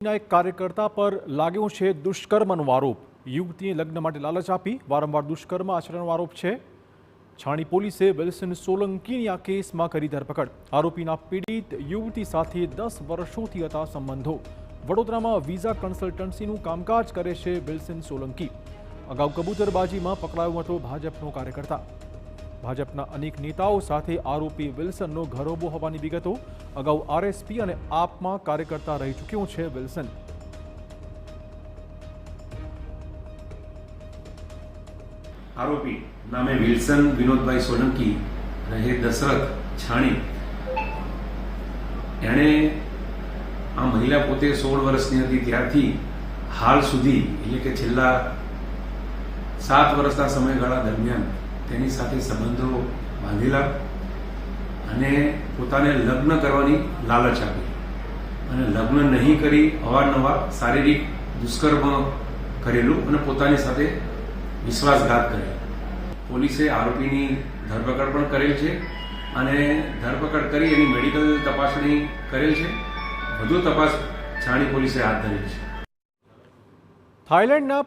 એક કાર્યકર્તા પર લાગ્યો છે દુષ્કર્મનો આરોપ। યુવતીએ લગ્ન માટે લાલચ આપી વારંવાર દુષ્કર્મ આચરણનો આરોપ છે। છાણી પોલીસે વિલ્સન સોલંકીની આ કેસમાં કરી ધરપકડ। આરોપીના પીડિત યુવતી સાથે 10 વર્ષોથી હતા સંબંધો। વડોદરામાં વિઝા કન્સલ્ટન્સીનું કામકાજ કરે છે વિલ્સન સોલંકી। અગાઉ કબૂતરબાજીમાં પકડાયો હતો ભાજપનો કાર્યકર્તા। ભાજપના અનેક નેતાઓ સાથે આરોપી વિલ્સનનો ઘરોબો હોવાની વિગતો। અગાઉ આરએસપી અને આપમાં કાર્યકર્તા રહી ચૂક્યો છે વિલ્સન। आरोपी नामे विल्सन विनोद भाई सोलंकी रहे दशरथ छाणी एणे आ महिला पोते 16 वर्षनी हती त्यारथी हाल सुधी એટલે કે છેલ્લા 7 વર્ષના સમયગાળા દરમિયાન તેની સાથે સંબંધો બાંધેલા અને પોતાને લગ્ન કરવાની લાલચ આપી અને લગ્ન નહીં કરી અવારનવાર શારીરિક દુષ્કર્મ કરેલું અને પોતાની સાથે વિશ્વાસઘાત કરેલ। પોલીસે આરોપીની ધરપકડ પણ કરેલ છે અને ધરપકડ કરી એની મેડિકલ તપાસણી કરેલ છે। વધુ તપાસ છાણી પોલીસે હાથ ધરેલ છે। થાઈલેન્ડના